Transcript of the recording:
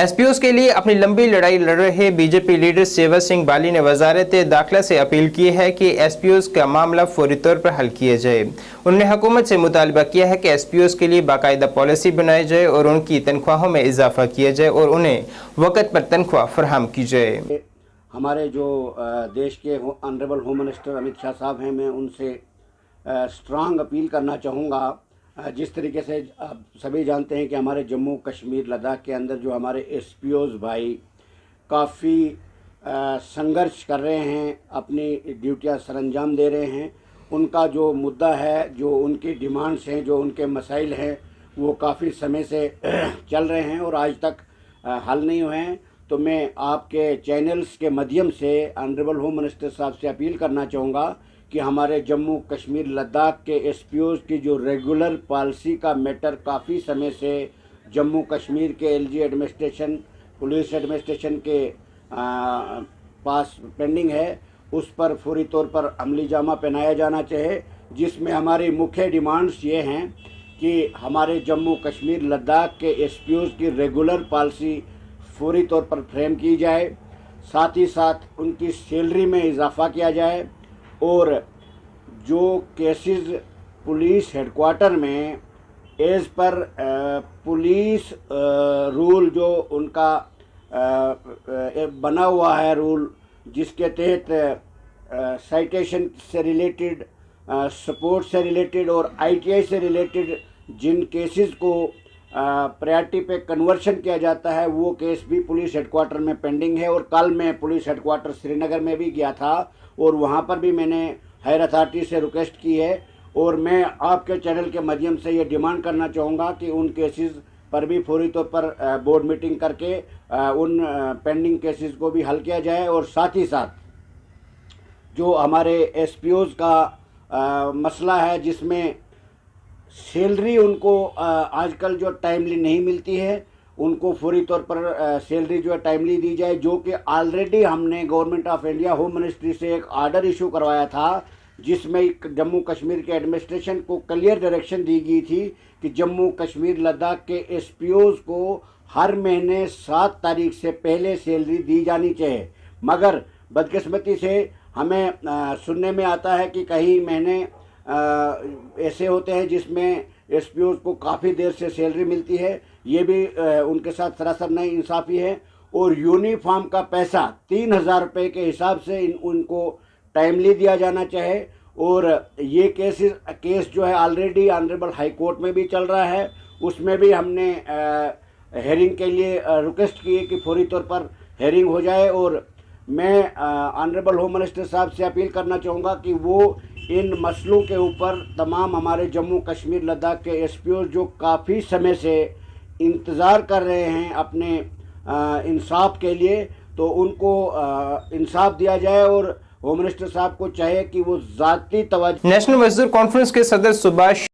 एसपीओस के लिए अपनी लंबी लड़ाई लड़ रहे बीजेपी लीडर सेवर सिंह बाली ने वजारत दाखिला से अपील की है कि एसपीओस का मामला फौरी तौर पर हल किया जाए। उन्होंने हुकूमत से मुतालबा किया है कि एसपीओस के लिए बाकायदा पॉलिसी बनाई जाए और उनकी तनख्वाहों में इजाफा किया जाए और उन्हें वक़्त पर तनख्वाह फराहम की जाए। हमारे जो देश के honourable home minister Amit Shah साहब हैं, मैं उनसे स्ट्रांग अपील करना चाहूँगा। जिस तरीके से आप सभी जानते हैं कि हमारे जम्मू कश्मीर लद्दाख के अंदर जो हमारे एसपीओज भाई काफ़ी संघर्ष कर रहे हैं, अपनी ड्यूटियां सरअंजाम दे रहे हैं, उनका जो मुद्दा है, जो उनकी डिमांड्स हैं, जो उनके मसाइल हैं, वो काफ़ी समय से चल रहे हैं और आज तक हल नहीं हुए हैं। तो मैं आपके चैनल्स के माध्यम से ऑनरेबल होम मिनिस्टर साहब से अपील करना चाहूँगा कि हमारे जम्मू कश्मीर लद्दाख के एसपीओज की जो रेगुलर पॉलिसी का मैटर काफ़ी समय से जम्मू कश्मीर के एलजी एडमिनिस्ट्रेशन, पुलिस एडमिनिस्ट्रेशन के पास पेंडिंग है, उस पर फौरी तौर पर अमली जामा पहनाया जाना चाहिए। जिसमें हमारी मुख्य डिमांड्स ये हैं कि हमारे जम्मू कश्मीर लद्दाख के एसपीओज की रेगुलर पॉलिसी फौरी तौर पर फ्रेम की जाए, साथ ही साथ उनकी सैलरी में इजाफा किया जाए और जो केसेस पुलिस हेडक्वार्टर में एज़ पर पुलिस रूल जो उनका बना हुआ है रूल, जिसके तहत साइटेशन से रिलेटेड, सपोर्ट से रिलेटेड और आईटीआई से रिलेटेड जिन केसेस को प्रायोरिटी पे कन्वर्शन किया जाता है, वो केस भी पुलिस हेडक्वार्टर में पेंडिंग है। और कल मैं पुलिस हेडक्वार्टर श्रीनगर में भी गया था और वहाँ पर भी मैंने हायर अथॉरिटी से रिक्वेस्ट की है और मैं आपके चैनल के माध्यम से ये डिमांड करना चाहूँगा कि उन केसेस पर भी फौरी तौर पर बोर्ड मीटिंग करके उन पेंडिंग केसेस को भी हल किया जाए। और साथ ही साथ जो हमारे एसपीओज का मसला है, जिसमें सैलरी उनको आजकल जो टाइमली नहीं मिलती है, उनको फौरी तौर पर सैलरी जो है टाइमली दी जाए, जो कि ऑलरेडी हमने government of India home ministry से एक आर्डर इशू करवाया था, जिसमें जम्मू कश्मीर के एडमिनिस्ट्रेशन को क्लियर डायरेक्शन दी गई थी कि जम्मू कश्मीर लद्दाख के एसपीओज को हर महीने 7 तारीख से पहले सैलरी दी जानी चाहिए। मगर बदकिस्मती से हमें सुनने में आता है कि कई महीने ऐसे होते हैं जिसमें एसपीओज को काफ़ी देर से सैलरी मिलती है। ये भी उनके साथ सरासर नाइंसाफ़ी है। और यूनिफॉर्म का पैसा 3000 रुपये के हिसाब से उनको टाइमली दिया जाना चाहिए। और ये केस जो है ऑलरेडी ऑनरेबल हाई कोर्ट में भी चल रहा है, उसमें भी हमने हेयरिंग के लिए रिक्वेस्ट की है कि फौरी तौर पर हेयरिंग हो जाए। और मैं ऑनरेबल होम मिनिस्टर साहब से अपील करना चाहूँगा कि वो इन मसलों के ऊपर तमाम हमारे जम्मू कश्मीर लद्दाख के एसपीओ जो काफ़ी समय से इंतज़ार कर रहे हैं अपने इंसाफ के लिए, तो उनको इंसाफ दिया जाए। और होम मिनिस्टर साहब को चाहिए कि वो ज़ाती तवज्जो। नेशनल मजदूर कॉन्फ्रेंस के सदर सुभाष